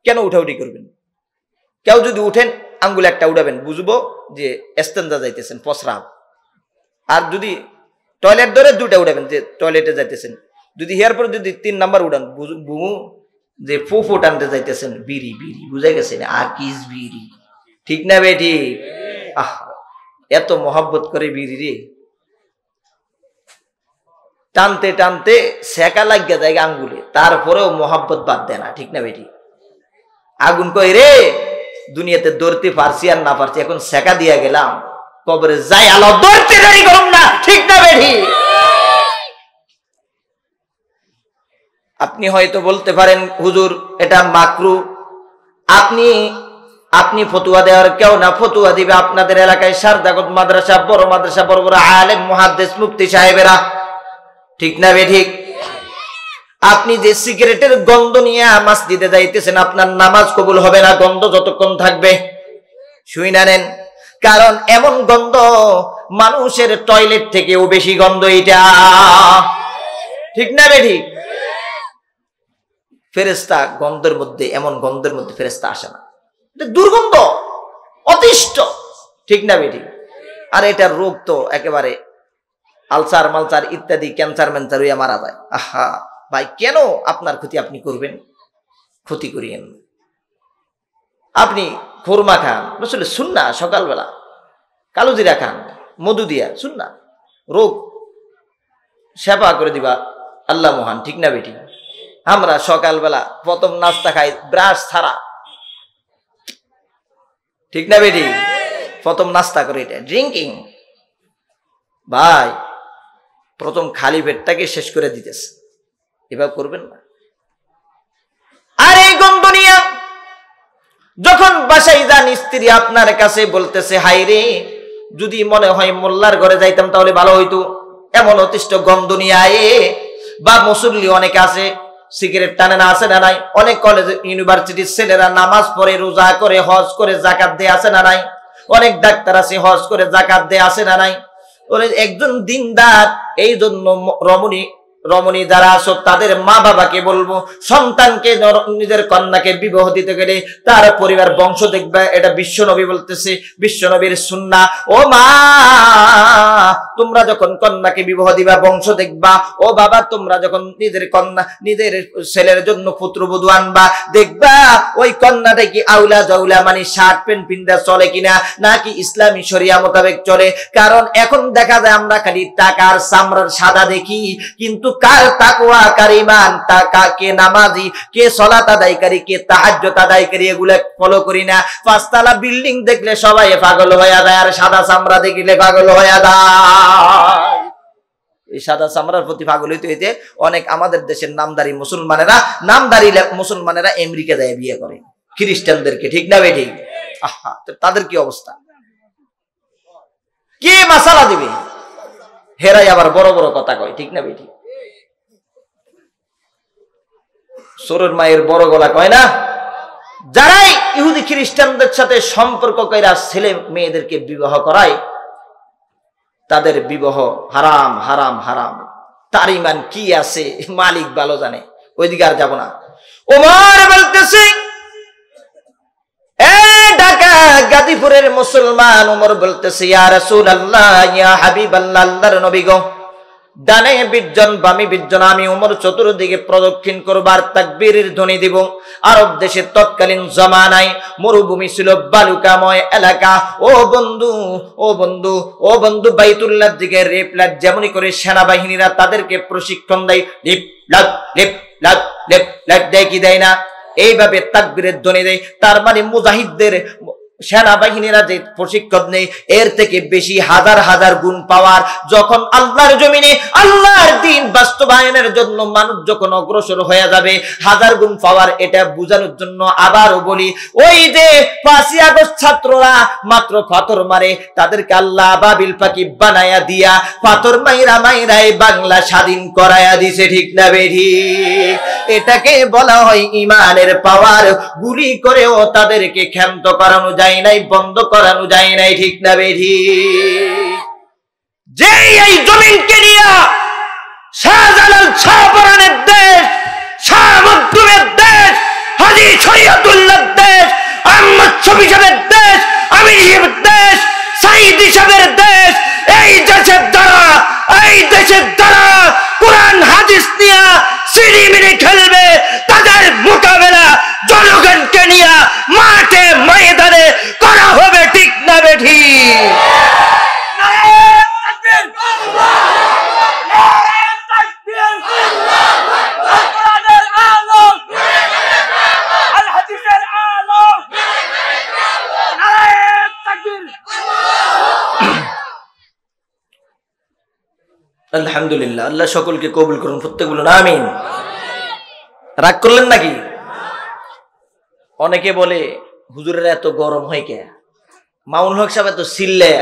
কেন উঠাউঠি করবেন? কেউ যদি উঠেন আঙ্গুল একটা উঠাবেন, বুঝবো যে এস্তেঞ্জা যাইতেছেন, পসরা। আর যদি টয়লেট ধরে 2টা উঠাবেন যে টয়লেটে যাইতেছেন। যদি হেয়ার পরে যদি 3 নাম্বার উঠান, বুঝবো যে ফুফু টানতে যাইতেছেন, বিড়ি বিড়ি, বুঝে গেছেন, আকিস বিড়ি। ঠিক না বেটি? এত মহব্বত করে বিড়ি রে, টানতে টানতে সেকা লাগিয়া যায় আঙ্গুলে, তারপরেও মহব্বত বাদ দেয় না। ঠিক না বেটি? আগুন কই রে, দুনিয়াতে ধরতে পারছি আর না পারছি, এখন সেকা দিয়া গেলাম, কবরে যাই আলো ধরতে দেরি করুন না। ঠিক না বেটি? আপনি হয়তো বলতে পারেন হুজুর এটা মাকরু, আপনি ফতুয়া দেওয়ার কেউ না, ফতুয়া দিবে আপনাদের এলাকায় সারদাগত মাদ্রাসা, বড় মাদ্রাসা, বড় বড় আলেম, মুহাদ্দিস, মুফতি সাহেবেরা। ঠিক না বেঠিক? আপনি যে সিগারেটের গন্ধ নিয়ে মসজিদে যাইতেছেন, আপনার নামাজ কবুল হবে না গন্ধ যতক্ষণ থাকবে। শুই না নেন, কারণ এমন গন্ধ মানুষের টয়লেট থেকেও বেশি গন্ধ এটা। ঠিক না বেঠিক? ফেরেশতা গন্ধের মধ্যে, এমন গন্ধের মধ্যে ফেরেশতা আসে না, এটা দুর্গন্ধ, অতিষ্ঠ। ঠিক না বেঠিক? আর এটার রোগ তো একেবারে আলসার মালসার ইত্যাদি, ক্যান্সার ম্যান্সার হইয়া মারা যায়। আহা ভাই, কেন আপনার ক্ষতি আপনি করবেন? ক্ষতি করিয়েন। আপনি খুরমা খান, আসলে সুন্নাহ, সকালবেলা কালো জিরা খান মধু দিয়া, সুন্নাহ, রোগ সেবা করে দিবা আল্লাহ মহান। ঠিক না বেটি? আমরা সকালবেলা প্রথম নাস্তা খাই ব্রাশ ছাড়া। ঠিক না বেটি? প্রথম নাস্তা করে এটা ড্রিঙ্কিং। ভাই, প্রথম খালি পেটটাকে শেষ করে দিতেছে, এভাবে করবেন না। আর এই গন্ধ নিয়ে যখন বাসায় যান, স্ত্রী আপনার কাছে বলতেছে, হাই রে, যদি মনে হয় মোল্লার ঘরে যাইতাম তাহলে ভালো হইতো, এমন অতিষ্ঠ গন্ধ নিয়ে আয়ে। বা মুসল্লি অনেকে আছে, সিগারেট টানে না, আছে না নাই? অনেক কলেজ ইউনিভার্সিটির ছেলেরা নামাজ পড়ে, রোজা করে, হজ করে, জাকাত দেয়, আছে না নাই? অনেক ডাক্তার আছে, হজ করে, জাকাত দেয়, আছে না নাই? একজন দিনদার। এই জন্য রমণী যারা আছো তাদের মা বাবাকে বলবো, সন্তানকে, নিজের কন্যাকে বিবাহ দিতে গেলে তার পরিবার বংশ দেখবে, এটা বিশ্ব নবী বলতেছে, বিশ্ব নবীর সুন্নাহ। ও মা, তোমরা যখন কন্যাকে বিবাহ দিবা বংশ দেখবা। ও বাবা, তোমরা যখন নিজের কন্যা, নিজের ছেলের জন্য পুত্রবধূ আনবা, দেখবা ওই কন্যাটা কি আউলা জাউলা, মানে শার্ট প্যান্ট পিন্দা চলে কিনা, নাকি ইসলামী শরিয়া মোতাবেক চলে। কারণ এখন দেখা যায় আমরা খালি টাকার চামড়ার সাদা দেখি, কিন্তু কার তাকওয়া, কার ঈমান, কে নামাজি, কে সালাত আদায়কারী, কে তাহাজ্জুদ আদায়কারী, এগুলা ফলো করি না। পাঁচতলা বিল্ডিং দেখলে সবাই পাগল হয়ে যায়, আর সাদা চামড়া দেখলে পাগল হয়ে যায়। এই সাদা চামড়ার প্রতি পাগল হইতে হইতে অনেক আমাদের দেশের নামদারি মুসলমানেরা আমেরিকা যায় বিয়ে করে খ্রিস্টানদেরকে। ঠিক না বেঠিক? আহা, তাদের কি অবস্থা? কে মাসালা দিবে? হেরাই আবার বড় বড় কথা কয়। ঠিক না বেঠিক? সরুর মায়ের বড় গলা কয় না? যারাই ইহুদি খ্রিস্টানদের সাথে সম্পর্ক কইরা ছেলে মেয়েদেরকে বিবাহ করায়, তাদের বিবাহ হারাম হারাম হারাম। তার ঈমান কি আছে মালিক ভালো জানে, ওইদিকে আর যাব না। ওমর বলতেছে, ঢাকা গাজীপুরের মুসলমান ওমর বলতেছে, ইয়া রাসূলুল্লাহ, ইয়া হাবিবাল্লাহ, আল্লাহর নবী গো, ডানে 20 জন, বামে 20 জন, আমি ওমর চতুর্দিকে প্রদক্ষিণ করবার তাকবীরের ধ্বনি দিব। আরব দেশের তৎকালীন জমানায় মরুভূমি ছিল, বালুকাময় এলাকা। ও বন্ধু, ও বন্ধু, ও বন্ধু, বাইতুল্লাহর দিকে রেপলাট যেমনই করে সেনাবাহিনীরা তাদেরকে প্রশিক্ষণ দেয়, লেপ দেয় কি দেয় না, এইভাবে তাকবীরের ধ্বনি দেয়। তার মানে মুজাহিদদের, সেনাবাহিনীরা যে প্রশিক্ষণ নেই, এর থেকে বেশি হাজার হাজার গুণ পাওয়ার যখন আল্লাহর জমিনে আল্লাহর দ্বীন বাস্তবায়নের জন্য মানুষ যখন অগ্রসর হয়ে যাবে, হাজার গুণ পাওয়ার। এটা বোঝানোর জন্য আবারও বলি, ওই যে 5ই আগস্ট ছাত্ররা মাত্র পাথর মারে, তাদেরকে আল্লাহ আবাবিল পাখি বানায়া দিয়া পাথর মাইরাই বাংলা স্বাধীন করায়া দিছে। ঠিক না বেঠি? এটাকে বলা হয় ইমানের পাওয়ার। গুলি করেও তাদেরকে ক্ষান্ত করানো যায় নাই, বন্ধ করানো যায় নাই। ঠিক না বেঠি? যে এই জমিনকে নিয়ে শাহজালাল, শাহপরানের দেশ, শাহ মখদুমের দেশ, হাজী শরীয়তুল্লাহ দেশ, আহমদ শফী সাহেবের দেশ, আমির সাহেবের দেশ, সাইদি সাহেবের দেশ। এই দেশের দ্বারা কোরআন হাদিস নিয়ে সিঁড়িমিড়ি খেলবে, তাদের মোকাবেলা জনগণকে নিয়ে মাঠে ময়দানে করা হবে, ঠিক না বেঠি? আলহামদুলিল্লাহ, আল্লাহ সকলকে কবুল করুন, প্রত্যেক বলুন আমিন। রাগ করলেন নাকি? অনেকে বলে হুজুরের এত গরম হয় কে, মামুনুল হক সাহেব এত সিল্লে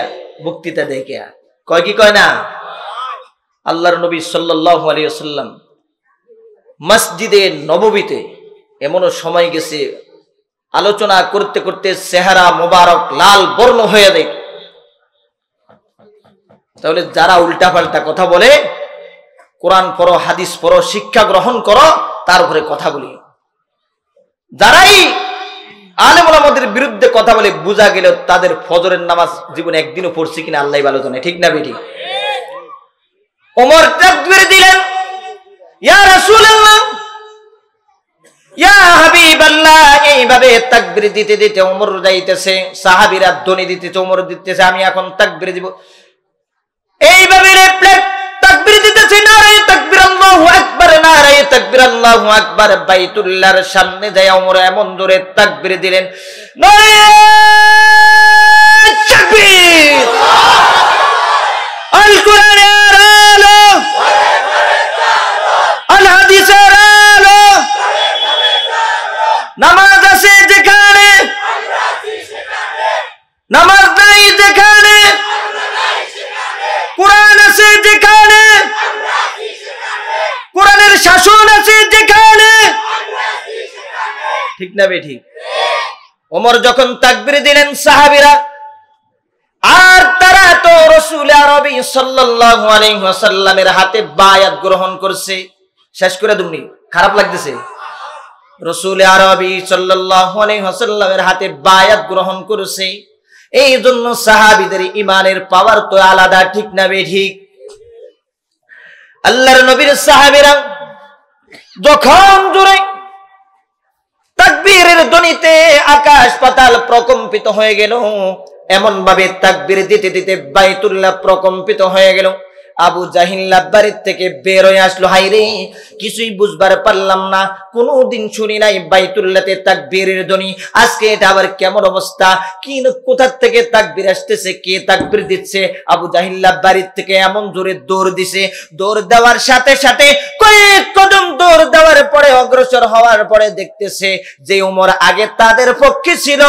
বক্তৃতা দেয় কে, কয় কি কয় না? আল্লাহর নবী সাল্লাল্লাহু আলাইহি ওয়াসাল্লাম মসজিদে নববীতে এমনও সময় গেছে আলোচনা করতে করতে চেহারা মোবারক লাল বর্ণ হয়ে যায়। তাহলে যারা উল্টাপাল্টা কথা বলে, কোরআন পড়ো, হাদিস পড়ো, শিক্ষা গ্রহণ করো, তার উপরে কথা বলি। যারাই আলেম ওলামাদের বিরুদ্ধে কথা বলে, বোঝা গেল তাদের ফজরের নামাজ জীবনে একদিনও পড়ছে কিনা আল্লাহ ভালো জানে, ঠিক না বেটি? ওমর তাকবীর দিলেন, ইয়া রাসূলুল্লাহ, ইয়া হাবিবাল্লাহ। এইভাবে তাকবীর দিতে দিতে ওমর যাইতেছে, সাহাবীরা ধ্বনি দিতেছে, ওমর দিতেছে, আমি এখন তাকবীর দিব। এইভাবে তাকবীর দিতেছে, নারে তাকবীর, আল্লাহু আকবার, নারে তাকবীর, আল্লাহু আকবার। বাইতুল্লাহর সামনে যায় ওমর এমন জোরে তাকবীর দিলেন, নারে তাকবীর, আল কোরআনের আলো, আল হাদিসের আলো, নামাজ আছে যেখানে, নামাজ নাই যেখানে, কোরআন আছে যেখানে, কোরআনের শাসন আছে যেখানে, ঠিক না বেঠিক? ওমর যখন তাকবীর দিলেন, সাহাবীরা আর তারা তো রাসূল আরবি সাল্লাল্লাহু আলাইহি ওয়াসাল্লামের হাতে বায়াত গ্রহণ করছে। শেষ করে দুমনি, খারাপ লাগতেছে? রাসূল আরবি সাল্লাল্লাহু আলাইহি ওয়াসাল্লামের হাতে বায়াত গ্রহণ করছে। এই জন্য সাহাবীদের ইমানের পাওয়ার তো আলাদা, ঠিক না বেঠিক? আল্লাহর নবীর সাহাবীরা যখন জোরে তাকবীরের ধ্বনিতে আকাশ পাতাল প্রকম্পিত হয়ে গেল, এমন ভাবে তাকবীর দিতে দিতে বাইতুল্লাহ প্রকম্পিত হয়ে গেল। আবু জাহিল বাড়ির থেকে বের হয়ে আসলো, হাইরে কিছুই বুঝবার পারলাম না, কোনদিন শুনি নাই বাইতুল্লাহতে তাকবীরের ধ্বনি, আজকে এটা আবার কেমন অবস্থা, কি কোথা থেকে তাকবীর আসতেছে, কে তাকবীর দিচ্ছে? আবু জাহিল বাড়ির থেকে এমন জোরে দৌড় দিছে, দৌড় দেওয়ার সাথে সাথে কয়েক কদম দৌড় দেওয়ার পরে অগ্রসর হওয়ার পরে দেখতেছে যে ওমর আগে তাদের পক্ষে ছিল,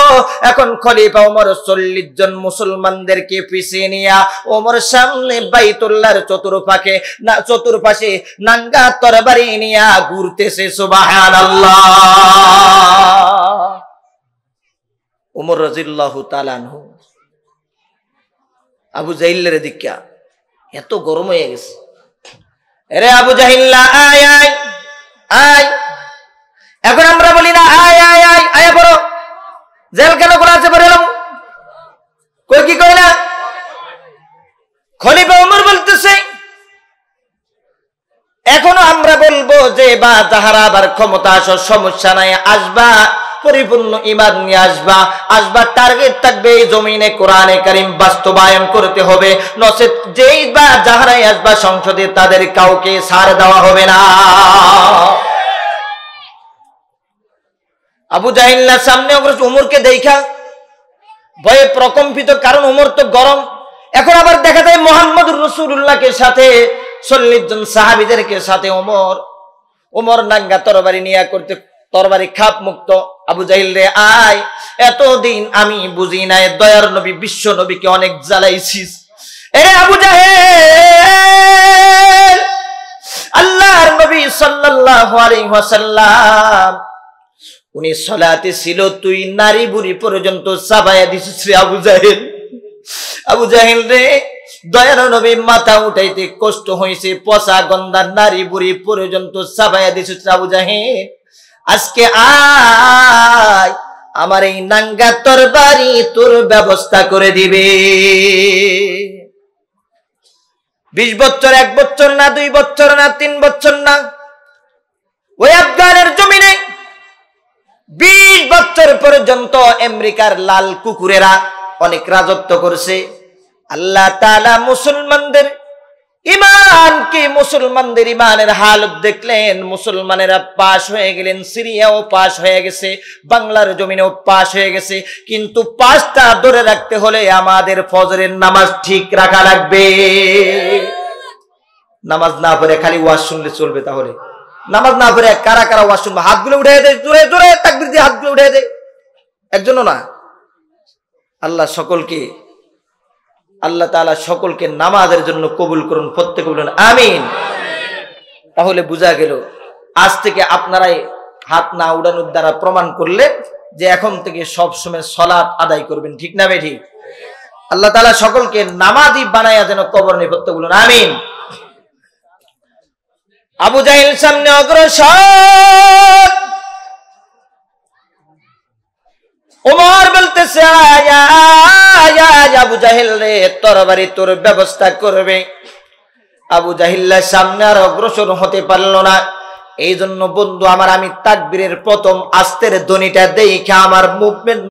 এখন খলিফা ওমর 40 জন মুসলমানদেরকে পিছিয়ে নিয়ে ওমর সামনে বাইতুল্লাহর চতুর্পাশে নাঙ্গা তরবারি নিয়ে ঘুরতেছে। সুবহানাল্লাহ। ওমর রাদিয়াল্লাহু তাআলা আনহু আবু জাহিলের দিকা এত গরম হয়ে গেছে, আরে আবু জাহিল আয় আয় আয়, এখন আমরা বলি না আয় আয় আয়, আয় পড়ো, জেল কেন খোলা আছে পড়ে এলাম, কই কি কই না? খলিফা ওমর বলতেছে, এখনো আমরা বলবো যে বা যাহারা আবার ক্ষমতা আসো, সমস্যা নাই, আসবা পরিপূর্ণ ঈমান নিয়ে আসবা, আসবা টার্গেট থাকবে এই জমিনে কোরআনে কারীম বাস্তবায়ন করতে হবে, নচেত যেই বা যাহারাই আসবা সংসদে তাদের কাউকে ছাড় দেওয়া হবে না। আবু জাহিল্লার সামনে ওমরকে দেখা ভয়ে প্রকম্পিত, কারণ ওমর তো গরম। এখন আবার দেখা যায় মুহাম্মদুর রাসূলুল্লাহকে সাথে 40 জন সাহাবীদেরকে সাথে ওমর নাঙ্গা তরবারি নিয়ে করতে, তরবারি খাপ মুক্ত। আবু জাহিল রে আয়, এতদিন আমি বুঝি নাই দয়ার নবী বিশ্ব নবীকে অনেক জ্বালাইছিস। এ আবু জাহেল, আল্লাহর নবী সাল্লাল্লাহু আলাইহি ওয়াসাল্লাম উনি সালাতে ছিল, তুই নারী বুড়ি পর্যন্ত চাবায়া দিছিস রে আবু জাহেল। আবু জাহেল রে, দয়ার নবী মাথা উঠাইতে কষ্ট হয়েছে, পচা গন্ধার নারী বুড়ি পর্যন্ত চাবায়া দিছিস আবু জাহেল। আজকে আয়, আমার এই নাঙ্গা তরবারি তোর ব্যবস্থা করে দিবে। 20 বছর, 1 বছর না, 2 বছর না, 3 বছর না, ওই আফগানের জমিনে 20 বছর পর্যন্ত আমেরিকার লাল কুকুরেরা অনেক রাজত্ব করছে। আল্লাহ তাআলা মুসলমানদের ইমানকে, মুসলমানদের ইমানের হালত দেখলেন। মুসলমানেরা পাশ হয়ে গেলেন, সিরিয়াও পাশ হয়ে গেছে, বাংলার জমিনেও পাশ হয়ে গেছে। কিন্তু পাঁচটা ধরে রাখতে হলে আমাদের ফজরের নামাজ ঠিক রাখা লাগবে। নামাজ না পড়ে খালি ওয়াজ শুনলে চলবে? তাহলে নামাজ না পড়ে কারা কারা ওয়াজ শুনবে? হাতগুলো উঠে দেয়, জোরে জোরে তাকবীর দিয়ে হাতগুলো উঠে দেয়। একজনও না। আল্লাহ তাআলা সকলকে নামাজের জন্য কবুল করুন, প্রত্যেকে বলুন আমিন। তাহলে বোঝা গেল, আজ থেকে আপনারাই হাত না উড়ানোর দ্বারা প্রমাণ করলে যে এখন থেকে সব সময় সালাত আদায় করবেন, ঠিক না বেঠিক? আল্লাহ তাআলা সকলকে নামাজি বানায়া যেন কবর নেই, প্রত্যেকে বলুন আমিন। আবু জাহেল সামনে অগ্রসর, ওমর বলতেছে আবু জাহেল রে, তরবারি তোর ব্যবস্থা করবে। আবু জাহেল সামনে আর অগ্রসর হতে পারল না। এই জন্য বন্ধু আমার, আমি তাকবীরের প্রথম আস্তের ধ্বনিটা দেখে আমার মুভমেন্ট